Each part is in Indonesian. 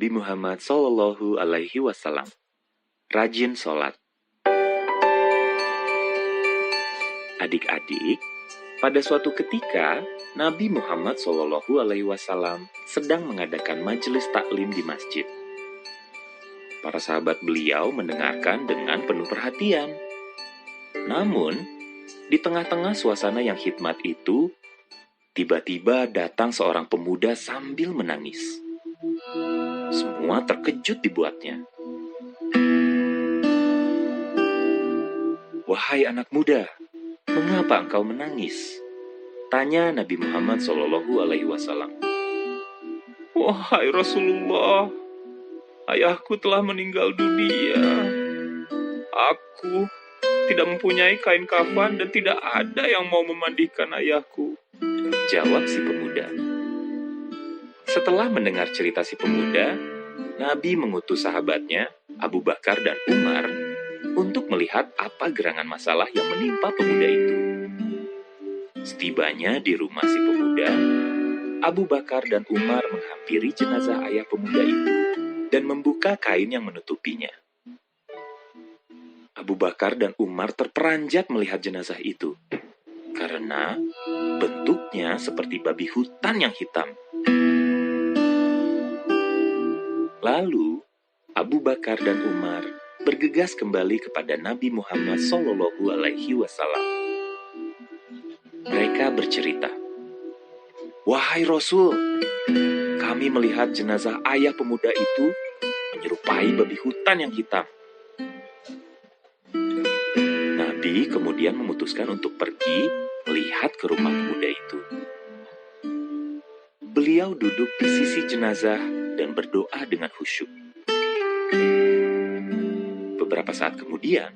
Nabi Muhammad Shallallahu Alaihi Wasallam. Rajin sholat. Adik-adik, pada suatu ketika Nabi Muhammad Shallallahu Alaihi Wasallam sedang mengadakan majelis taklim di masjid. Para sahabat beliau mendengarkan dengan penuh perhatian. Namun, di tengah-tengah suasana yang hikmat itu, tiba-tiba datang seorang pemuda sambil menangis. Semua terkejut dibuatnya. "Wahai anak muda, mengapa engkau menangis?" tanya Nabi Muhammad SAW. "Wahai Rasulullah, ayahku telah meninggal dunia. Aku tidak mempunyai kain kafan dan tidak ada yang mau memandikan ayahku," jawab si pemuda. Setelah mendengar cerita si pemuda, Nabi mengutus sahabatnya, Abu Bakar dan Umar, untuk melihat apa gerangan masalah yang menimpa pemuda itu. Setibanya di rumah si pemuda, Abu Bakar dan Umar menghampiri jenazah ayah pemuda itu dan membuka kain yang menutupinya. Abu Bakar dan Umar terperanjat melihat jenazah itu, karena bentuknya seperti babi hutan yang hitam. Lalu, Abu Bakar dan Umar bergegas kembali kepada Nabi Muhammad SAW. Mereka bercerita, "Wahai Rasul, kami melihat jenazah ayah pemuda itu menyerupai babi hutan yang hitam." Nabi kemudian memutuskan untuk pergi melihat ke rumah pemuda itu. Beliau duduk di sisi jenazah dan berdoa dengan khusyuk. Beberapa saat kemudian,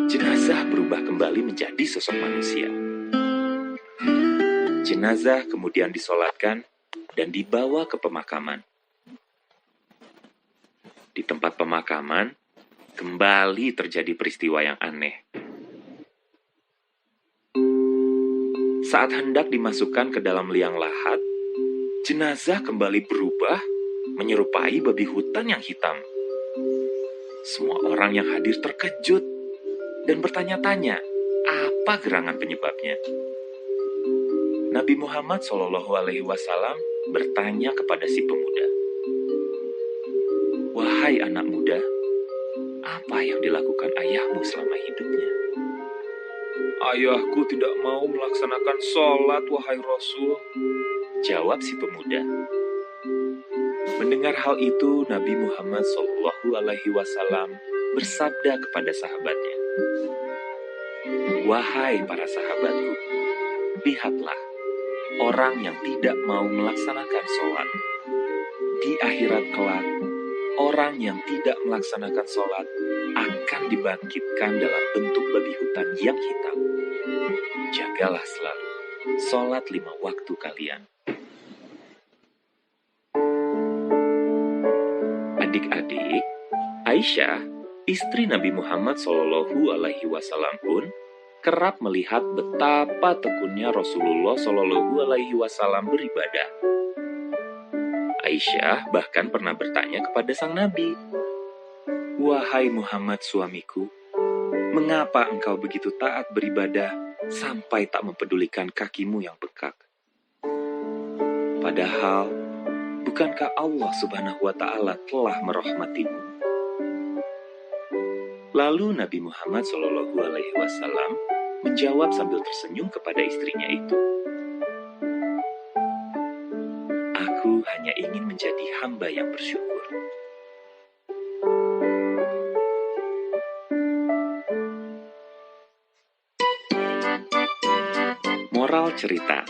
jenazah berubah kembali menjadi sosok manusia. Jenazah kemudian disolatkan dan dibawa ke pemakaman. Di tempat pemakaman, kembali terjadi peristiwa yang aneh. Saat hendak dimasukkan ke dalam liang lahat, jenazah kembali berubah menyerupai babi hutan yang hitam. Semua orang yang hadir terkejut dan bertanya-tanya, apa gerangan penyebabnya? Nabi Muhammad SAW bertanya kepada si pemuda, "Wahai anak muda, apa yang dilakukan ayahmu selama hidupnya?" "Ayahku tidak mau melaksanakan sholat, wahai Rasul," jawab si pemuda. Mendengar hal itu, Nabi Muhammad SAW bersabda kepada sahabatnya, "Wahai para sahabatku, lihatlah orang yang tidak mau melaksanakan sholat. Di akhirat kelak, orang yang tidak melaksanakan sholat akan dibangkitkan dalam bentuk babi hutan yang hitam. Jagalah selalu sholat 5 waktu kalian." Adik-adik, Aisyah, istri Nabi Muhammad SAW pun kerap melihat betapa tekunnya Rasulullah SAW beribadah. Aisyah bahkan pernah bertanya kepada sang Nabi, "Wahai Muhammad suamiku, mengapa engkau begitu taat beribadah sampai tak mempedulikan kakimu yang bengkak? Padahal, bukankah Allah Subhanahu wa Ta'ala telah merahmatimu?" Lalu Nabi Muhammad SAW menjawab sambil tersenyum kepada istrinya itu, "Aku hanya ingin menjadi hamba yang bersyukur." Moral cerita.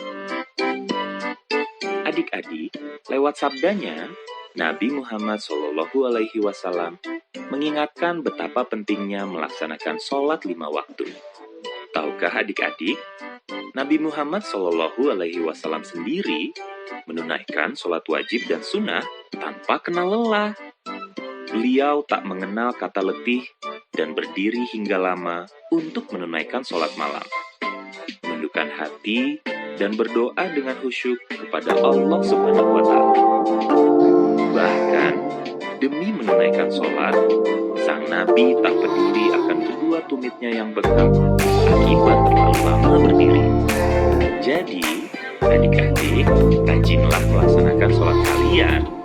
Adik-adik, lewat sabdanya, Nabi Muhammad SAW mengingatkan betapa pentingnya melaksanakan sholat 5 waktu. Tahukah adik-adik, Nabi Muhammad SAW sendiri menunaikan sholat wajib dan sunnah tanpa kenal lelah. Beliau tak mengenal kata letih dan berdiri hingga lama untuk menunaikan sholat malam, menundukkan hati, dan berdoa dengan khusyuk kepada Allah Subhanahu wa Ta'ala. Bahkan, demi menunaikan sholat, sang Nabi tak peduli akan kedua tumitnya yang bengkak akibat terlalu lama berdiri. Jadi, adik-adik, rajinlah melaksanakan sholat kalian